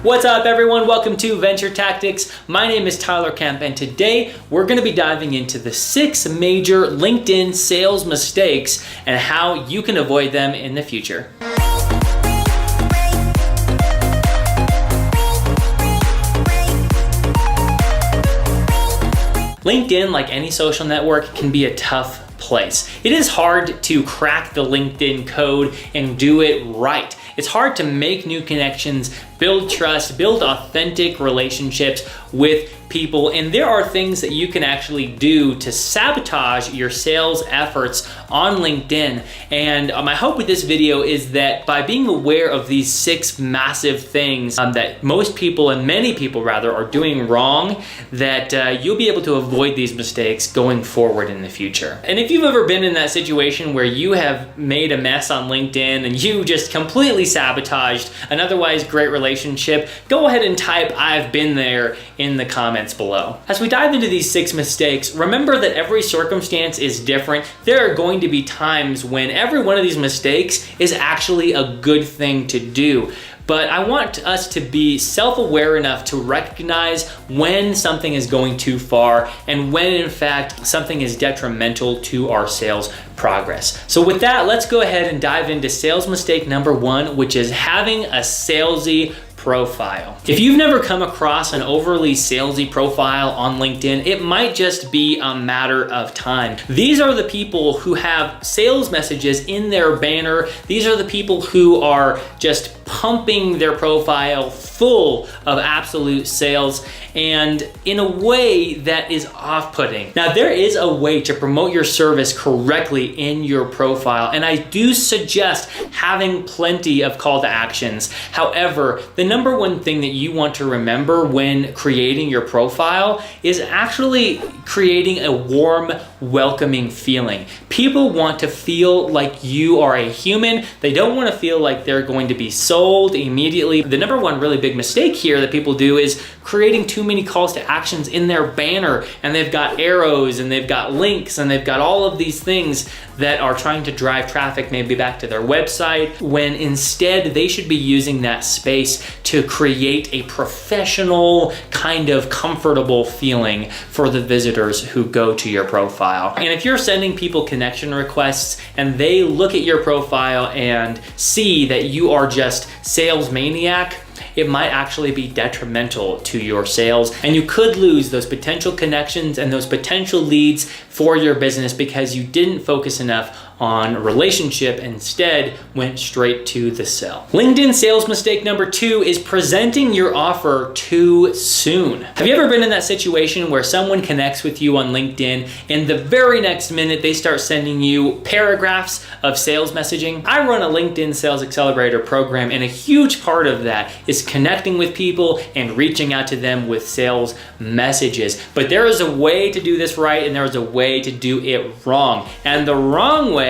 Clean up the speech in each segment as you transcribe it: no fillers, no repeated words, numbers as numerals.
What's up, everyone? Welcome to Venture Tactics. My name is Tyler Kemp, and today we're going to be diving into the 6 major LinkedIn sales mistakes and how you can avoid them in the future. LinkedIn, like any social network, can be a tough place. It is hard to crack the LinkedIn code and do it right. It's hard to make new connections, build trust, build authentic relationships with people, and there are things that you can actually do to sabotage your sales efforts on LinkedIn. And my hope with this video is that by being aware of these 6 massive things that most people, and many people rather, are doing wrong, that you'll be able to avoid these mistakes going forward in the future. And if you've ever been in that situation where you have made a mess on LinkedIn and you just completely sabotaged an otherwise great relationship, go ahead and type "I've been there" in the comments below. As we dive into these 6 mistakes, remember that every circumstance is different. There are going to be times when every one of these mistakes is actually a good thing to do. But I want us to be self-aware enough to recognize when something is going too far and when in fact something is detrimental to our sales progress. So with that, let's go ahead and dive into sales mistake number 1, which is having a salesy profile. If you've never come across an overly salesy profile on LinkedIn, it might just be a matter of time. These are the people who have sales messages in their banner. These are the people who are just pumping their profile full of absolute sales and in a way that is off-putting. Now, there is a way to promote your service correctly in your profile, and I do suggest having plenty of call to actions. However, the number one thing that you want to remember when creating your profile is actually creating a warm, welcoming feeling. People want to feel like you are a human. They don't want to feel like they're going to be sold immediately. The number one really big mistake here that people do is creating too many calls to actions in their banner, and they've got arrows and they've got links and they've got all of these things that are trying to drive traffic maybe back to their website, when instead they should be using that space to create a professional, kind of comfortable feeling for the visitors who go to your profile. And if you're sending people connection requests and they look at your profile and see that you are just sales maniac, it might actually be detrimental to your sales, and you could lose those potential connections and those potential leads for your business because you didn't focus enough on relationship, instead went straight to the sell. LinkedIn sales mistake number 2 is presenting your offer too soon. Have you ever been in that situation where someone connects with you on LinkedIn and the very next minute they start sending you paragraphs of sales messaging? I run a LinkedIn Sales Accelerator program, and a huge part of that is connecting with people and reaching out to them with sales messages. But there is a way to do this right, and there is a way to do it wrong. And the wrong way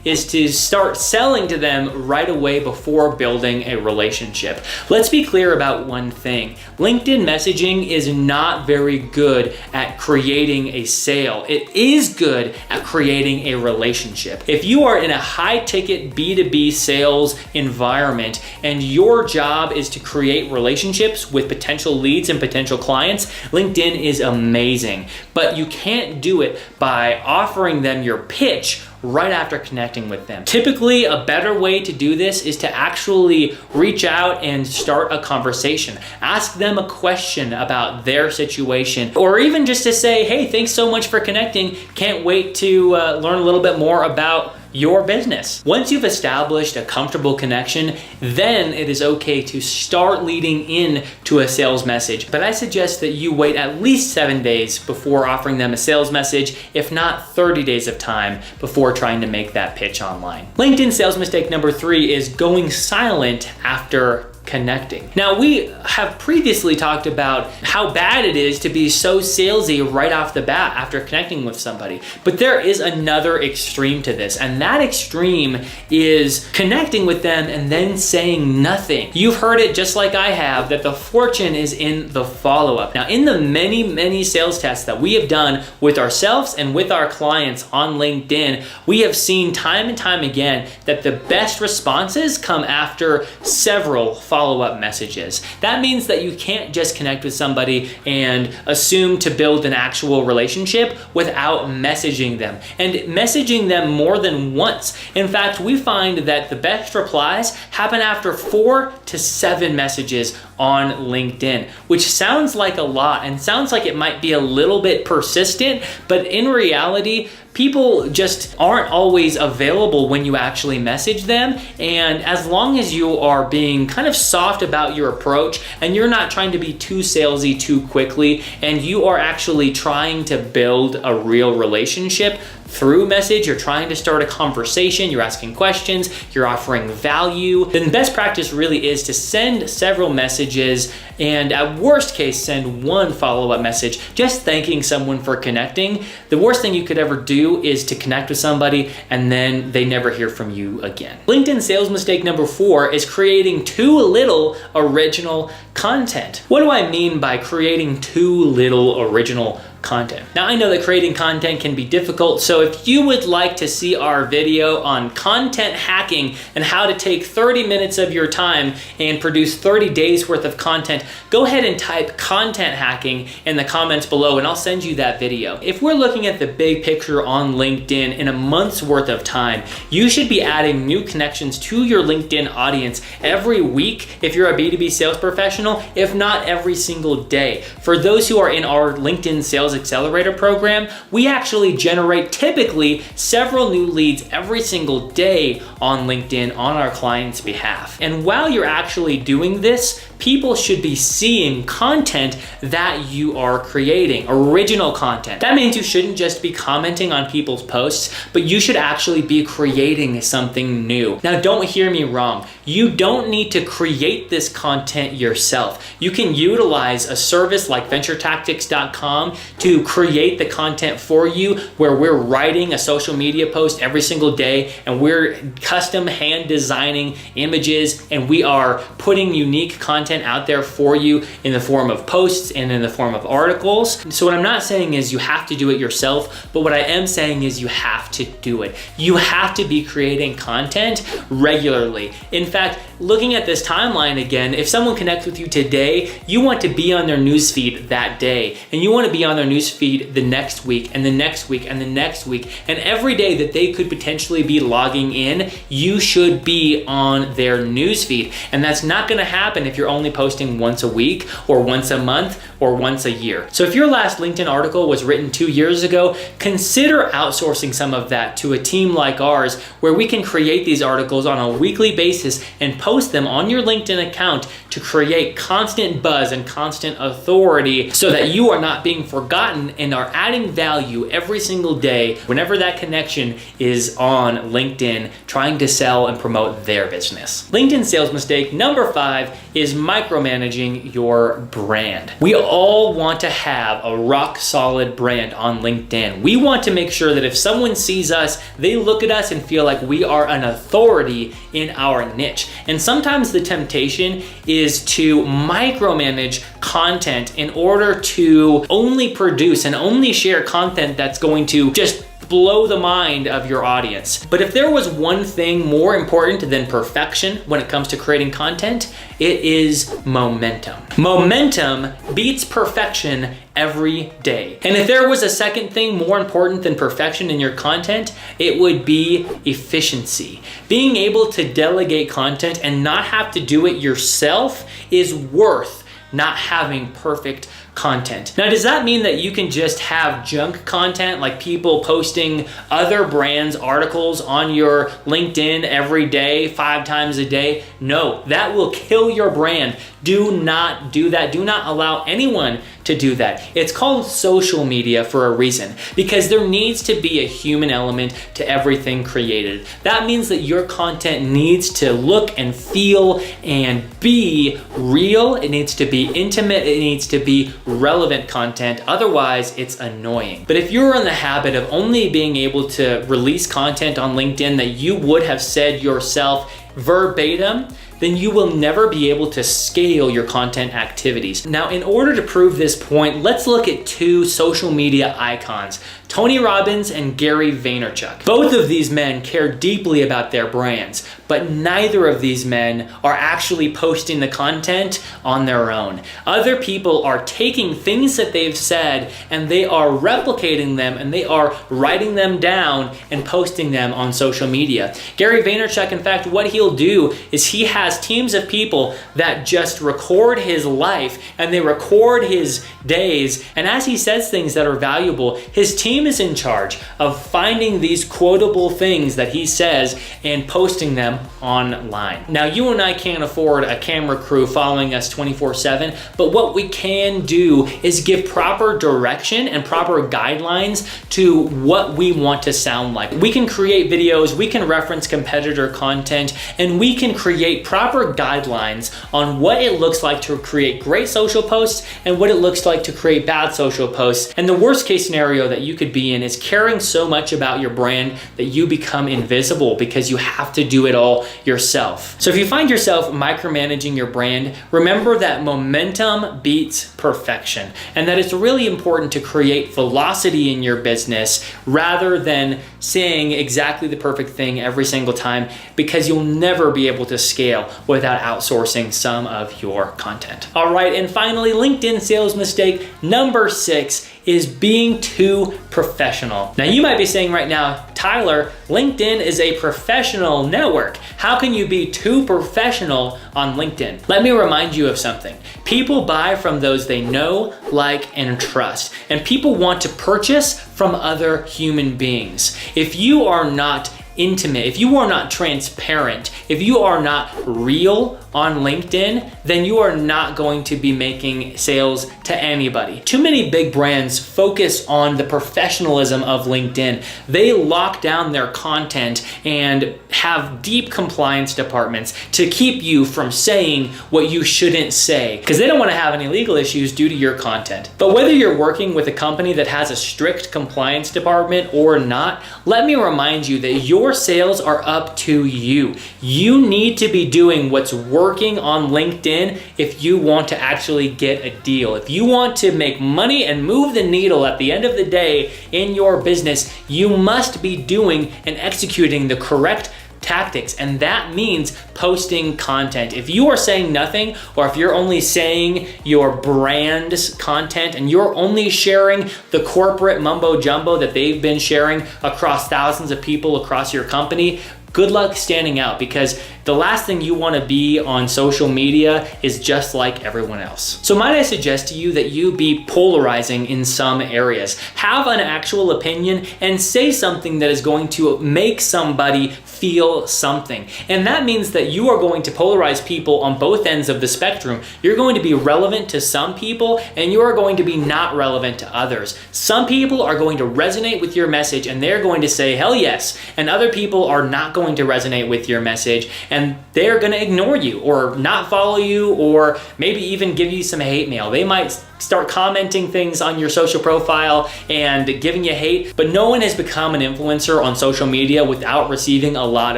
is to start selling to them right away before building a relationship. Let's be clear about one thing. LinkedIn messaging is not very good at creating a sale. It is good at creating a relationship. If you are in a high-ticket B2B sales environment and your job is to create relationships with potential leads and potential clients, LinkedIn is amazing. But you can't do it by offering them your pitch right after connecting with them. Typically, a better way to do this is to actually reach out and start a conversation. Ask them a question about their situation, or even just to say, hey, thanks so much for connecting. Can't wait to learn a little bit more about your business. Once you've established a comfortable connection, then it is okay to start leading in to a sales message. But I suggest that you wait at least 7 days before offering them a sales message, if not 30 days of time before trying to make that pitch online. LinkedIn sales mistake number 3 is going silent after connecting. Now, we have previously talked about how bad it is to be so salesy right off the bat after connecting with somebody. But there is another extreme to this, and that extreme is connecting with them and then saying nothing. You've heard it just like I have, that the fortune is in the follow-up. Now, in the many sales tests that we have done with ourselves and with our clients on LinkedIn, we have seen time and time again that the best responses come after several follow-up messages. That means that you can't just connect with somebody and assume to build an actual relationship without messaging them, and messaging them more than once. In fact, we find that the best replies happen after 4 to 7 messages on LinkedIn, which sounds like a lot and sounds like it might be a little bit persistent, but in reality, people just aren't always available when you actually message them. And as long as you are being kind of soft about your approach and you're not trying to be too salesy too quickly, and you are actually trying to build a real relationship through message, you're trying to start a conversation, you're asking questions, you're offering value, then best practice really is to send several messages, and at worst case, send one follow-up message, just thanking someone for connecting. The worst thing you could ever do is to connect with somebody and then they never hear from you again. LinkedIn sales mistake number 4 is creating too little original content. What do I mean by creating too little original content? Now, I know that creating content can be difficult, so if you would like to see our video on content hacking and how to take 30 minutes of your time and produce 30 days worth of content, go ahead and type content hacking in the comments below and I'll send you that video. If we're looking at the big picture on LinkedIn in a month's worth of time, you should be adding new connections to your LinkedIn audience every week if you're a B2B sales professional, if not every single day. For those who are in our LinkedIn Sales Accelerator program, we actually generate typically several new leads every single day on LinkedIn on our clients' behalf. And while you're actually doing this, people should be seeing content that you are creating, original content. That means you shouldn't just be commenting on people's posts, but you should actually be creating something new. Now, don't hear me wrong. You don't need to create this content yourself. You can utilize a service like VentureTactics.com to create the content for you, where we're writing a social media post every single day and we're custom hand designing images and we are putting unique content out there for you in the form of posts and in the form of articles. So what I'm not saying is you have to do it yourself, but what I am saying is you have to do it. You have to be creating content regularly. In fact, looking at this timeline again, if someone connects with you today, you want to be on their newsfeed that day, and you want to be on their newsfeed the next week and the next week and the next week, and every day that they could potentially be logging in, you should be on their newsfeed. And that's not going to happen if you're only posting once a week or once a month or once a year. So if your last LinkedIn article was written 2 years ago, consider outsourcing some of that to a team like ours, where we can create these articles on a weekly basis and post them on your LinkedIn account to create constant buzz and constant authority so that you are not being forgotten and are adding value every single day whenever that connection is on LinkedIn trying to sell and promote their business. LinkedIn sales mistake number 5 is micromanaging your brand. We all want to have a rock solid brand on LinkedIn. We want to make sure that if someone sees us, they look at us and feel like we are an authority in our niche. And sometimes the temptation is to micromanage content in order to only produce and only share content that's going to just blow the mind of your audience. But if there was one thing more important than perfection when it comes to creating content, it is momentum. Momentum beats perfection every day. And if there was a second thing more important than perfection in your content, it would be efficiency. Being able to delegate content and not have to do it yourself is worth not having perfect content. Now, does that mean that you can just have junk content, like people posting other brands' articles on your LinkedIn every day, 5 times a day? No, that will kill your brand. Do not do that. Do not allow anyone to do that. It's called social media for a reason, because there needs to be a human element to everything created. That means that your content needs to look and feel and be real. It needs to be intimate. It needs to be relevant content. Otherwise, it's annoying. But if you're in the habit of only being able to release content on LinkedIn that you would have said yourself verbatim, then you will never be able to scale your content activities. Now, in order to prove this point, let's look at 2 social media icons Tony Robbins and Gary Vaynerchuk. Both of these men care deeply about their brands, but neither of these men are actually posting the content on their own. Other people are taking things that they've said and they are replicating them and they are writing them down and posting them on social media. Gary Vaynerchuk, in fact, what he'll do is he has teams of people that just record his life and they record his days, and as he says things that are valuable, his team is in charge of finding these quotable things that he says and posting them online. Now, you and I can't afford a camera crew following us 24/7, but what we can do is give proper direction and proper guidelines to what we want to sound like. We can create videos, we can reference competitor content, and we can create proper guidelines on what it looks like to create great social posts and what it looks like to create bad social posts. And the worst case scenario that you could be in is caring so much about your brand that you become invisible because you have to do it all yourself. So if you find yourself micromanaging your brand, remember that momentum beats perfection, and that it's really important to create velocity in your business rather than saying exactly the perfect thing every single time, because you'll never be able to scale without outsourcing some of your content. All right, and finally, LinkedIn sales mistake number 6 is being too professional. Now, you might be saying right now, Tyler, LinkedIn is a professional network. How can you be too professional on LinkedIn? Let me remind you of something. People buy from those they know, like, and trust. And people want to purchase from other human beings. If you are not intimate, if you are not transparent, if you are not real on LinkedIn, then you are not going to be making sales to anybody. Too many big brands focus on the professionalism of LinkedIn. They lock down their content and have deep compliance departments to keep you from saying what you shouldn't say, because they don't want to have any legal issues due to your content. But whether you're working with a company that has a strict compliance department or not, let me remind you that your sales are up to you. You need to be doing what's working on LinkedIn if you want to actually get a deal. If you want to make money and move the needle at the end of the day in your business, you must be doing and executing the correct tactics, and that means posting content. If you are saying nothing, or if you're only saying your brand's content and you're only sharing the corporate mumbo jumbo that they've been sharing across thousands of people across your company, good luck standing out, because the last thing you want to be on social media is just like everyone else. So might I suggest to you that you be polarizing in some areas. Have an actual opinion and say something that is going to make somebody feel something. And that means that you are going to polarize people on both ends of the spectrum. You're going to be relevant to some people and you are going to be not relevant to others. Some people are going to resonate with your message and they're going to say, hell yes. And other people are not going to resonate with your message and they're going to ignore you or not follow you, or maybe even give you some hate mail. They might start commenting things on your social profile and giving you hate, but no one has become an influencer on social media without receiving a lot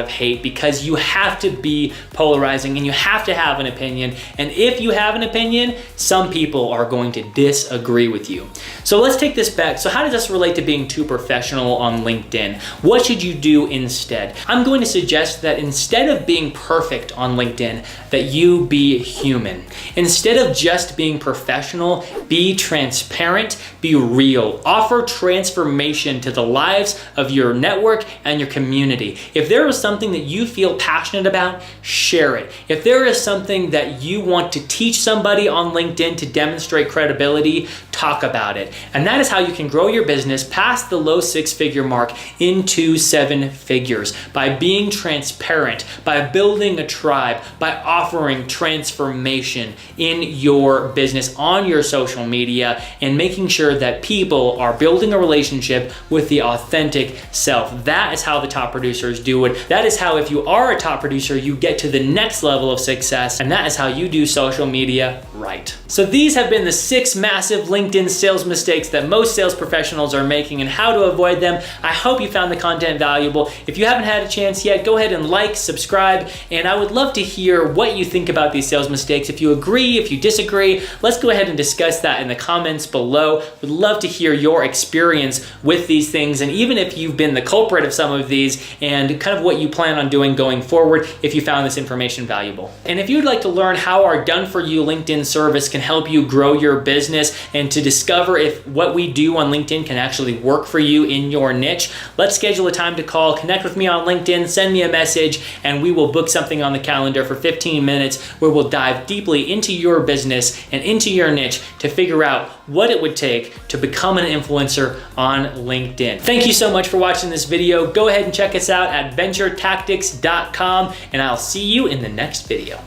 of hate, because you have to be polarizing and you have to have an opinion. And if you have an opinion, some people are going to disagree with you. So let's take this back. So how does this relate to being too professional on LinkedIn? What should you do instead? I'm going to suggest that instead of being perfect on LinkedIn, that you be human. Instead of just being professional, be transparent, be real. Offer transformation to the lives of your network and your community. If there is something that you feel passionate about, share it. If there is something that you want to teach somebody on LinkedIn to demonstrate credibility, talk about it. And that is how you can grow your business past the low 6-figure mark into 7 figures, by being transparent, by building a tribe, by offering transformation in your business on your social media, and making sure that people are building a relationship with the authentic self. That is how the top producers do it. That is how, if you are a top producer, you get to the next level of success. And that is how you do social media right. So these have been the 6 massive LinkedIn sales mistakes that most sales professionals are making and how to avoid them. I hope you found the content valuable. If you haven't had a chance yet, go ahead and like, subscribe, and I would love to hear what you think about these sales mistakes. If you agree, if you disagree, let's go ahead and discuss that in the comments below. Would love to hear your experience with these things, and even if you've been the culprit of some of these and kind of what you plan on doing going forward if you found this information valuable. And if you'd like to learn how our done-for-you LinkedIn service can help you grow your business and to discover if what we do on LinkedIn can actually work for you in your niche, let's schedule a time to call, connect with me on LinkedIn, send me a message, and we will book something on the calendar for 15 minutes where we'll dive deeply into your business and into your niche to figure out what it would take to become an influencer on LinkedIn. Thank you so much for watching this video. Go ahead and check us out at venturetactics.com, and I'll see you in the next video.